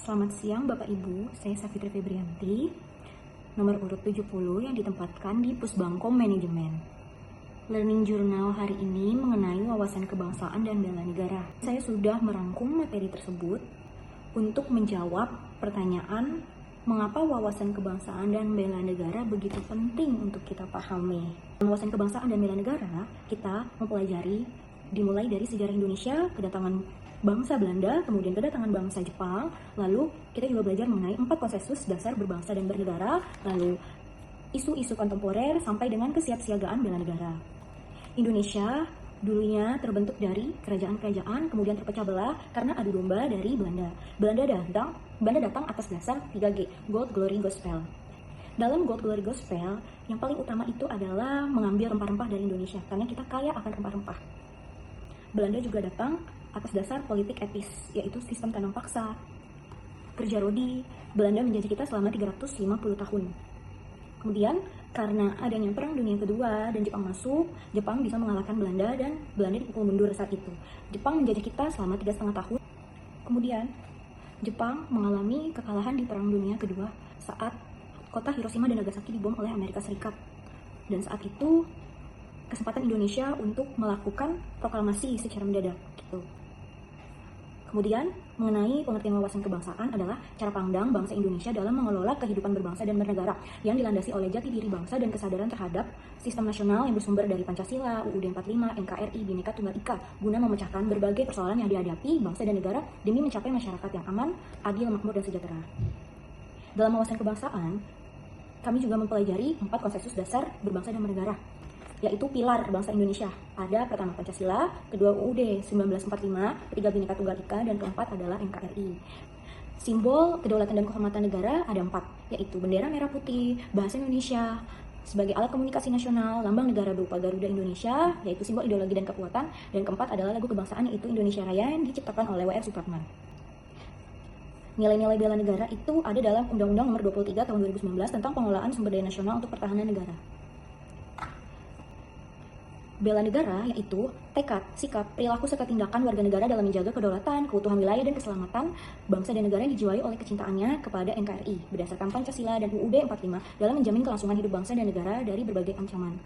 Selamat siang Bapak Ibu, saya Safitri Febrianti, nomor urut 70 yang ditempatkan di Pusbangkom Manajemen. Learning Journal hari ini mengenai wawasan kebangsaan dan bela negara. Saya sudah merangkum materi tersebut untuk menjawab pertanyaan mengapa wawasan kebangsaan dan bela negara begitu penting untuk kita pahami. Wawasan kebangsaan dan bela negara kita mempelajari dimulai dari sejarah Indonesia, kedatangan bangsa Belanda, kemudian kedatangan bangsa Jepang, lalu kita juga belajar mengenai 4 konsensus dasar berbangsa dan bernegara, lalu isu-isu kontemporer sampai dengan kesiapsiagaan bela negara. Indonesia dulunya terbentuk dari kerajaan-kerajaan, kemudian terpecah belah karena adu domba dari Belanda. Belanda datang atas dasar 3G, Gold, Glory, Gospel. Dalam Gold, Glory, Gospel, yang paling utama itu adalah mengambil rempah-rempah dari Indonesia, karena kita kaya akan rempah-rempah. Belanda juga datang atas dasar politik etis, yaitu sistem tanam paksa. Kerja rodi, Belanda menjajah kita selama 350 tahun. Kemudian, karena adanya Perang Dunia Kedua dan Jepang masuk, Jepang bisa mengalahkan Belanda dan Belanda dipukul mundur saat itu. Jepang menjajah kita selama 3,5 tahun. Kemudian, Jepang mengalami kekalahan di Perang Dunia Kedua saat kota Hiroshima dan Nagasaki dibom oleh Amerika Serikat. Dan saat itu, kesempatan Indonesia untuk melakukan proklamasi secara mendadak gitu. Kemudian, mengenai pengertian wawasan kebangsaan adalah cara pandang bangsa Indonesia dalam mengelola kehidupan berbangsa dan bernegara yang dilandasi oleh jati diri bangsa dan kesadaran terhadap sistem nasional yang bersumber dari Pancasila, UUD 45, NKRI, Bhinneka Tunggal Ika, guna memecahkan berbagai persoalan yang dihadapi bangsa dan negara demi mencapai masyarakat yang aman, adil, makmur, dan sejahtera. Dalam wawasan kebangsaan, kami juga mempelajari 4 konsensus dasar berbangsa dan bernegara, yaitu pilar bangsa Indonesia. Ada pertama Pancasila, kedua UUD 1945, ketiga Bhinneka Tunggal Ika, dan keempat adalah NKRI. Simbol kedaulatan dan kehormatan negara ada 4, yaitu bendera merah putih, bahasa Indonesia sebagai alat komunikasi nasional, lambang negara berupa Garuda Indonesia, yaitu simbol ideologi dan kekuatan, dan keempat adalah lagu kebangsaan, yaitu Indonesia Raya yang diciptakan oleh W.R. Supratman. Nilai-nilai bela negara itu ada dalam Undang-Undang Nomor 23 Tahun 2019 tentang pengelolaan sumber daya nasional untuk pertahanan negara. Bela negara yaitu tekad, sikap, perilaku serta tindakan warga negara dalam menjaga kedaulatan, keutuhan wilayah dan keselamatan bangsa dan negara yang dijiwai oleh kecintaannya kepada NKRI berdasarkan Pancasila dan UUD 45 dalam menjamin kelangsungan hidup bangsa dan negara dari berbagai ancaman.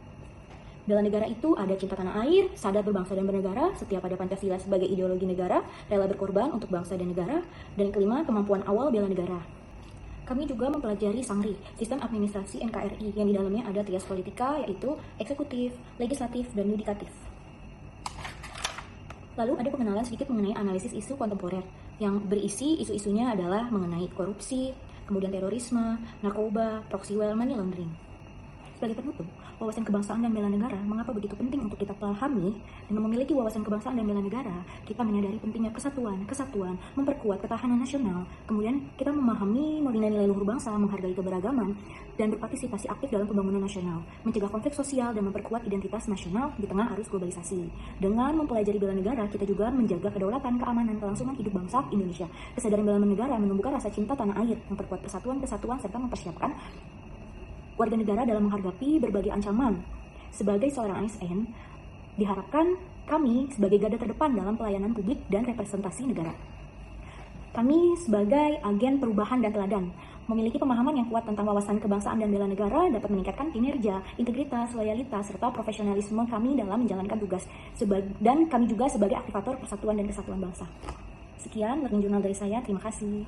Bela negara itu ada cinta tanah air, sadar berbangsa dan bernegara, setia pada Pancasila sebagai ideologi negara, rela berkorban untuk bangsa dan negara, dan kelima, kemampuan awal bela negara. Kami juga mempelajari SANGRI, Sistem Administrasi NKRI, yang di dalamnya ada trias politika, yaitu eksekutif, legislatif, dan yudikatif. Lalu ada pengenalan sedikit mengenai analisis isu kontemporer, yang berisi isu-isunya adalah mengenai korupsi, kemudian terorisme, narkoba, proxy war, money laundering. Sebagai penutup, wawasan kebangsaan dan bela negara mengapa begitu penting untuk kita pahami. Dengan memiliki wawasan kebangsaan dan bela negara, kita menyadari pentingnya kesatuan, memperkuat ketahanan nasional, kemudian kita memahami nilai-nilai luhur bangsa, menghargai keberagaman, dan berpartisipasi aktif dalam pembangunan nasional, mencegah konflik sosial dan memperkuat identitas nasional di tengah arus globalisasi. Dengan mempelajari bela negara, kita juga menjaga kedaulatan, keamanan, kelangsungan hidup bangsa Indonesia. Kesadaran bela negara menumbuhkan rasa cinta tanah air, memperkuat persatuan, serta mempersiapkan warga negara dalam menghadapi berbagai ancaman. Sebagai seorang ASN, diharapkan kami sebagai garda terdepan dalam pelayanan publik dan representasi negara. Kami sebagai agen perubahan dan teladan, memiliki pemahaman yang kuat tentang wawasan kebangsaan dan bela negara dapat meningkatkan kinerja, integritas, loyalitas, serta profesionalisme kami dalam menjalankan tugas. Dan kami juga sebagai aktivator persatuan dan kesatuan bangsa. Sekian learning journal dari saya, terima kasih.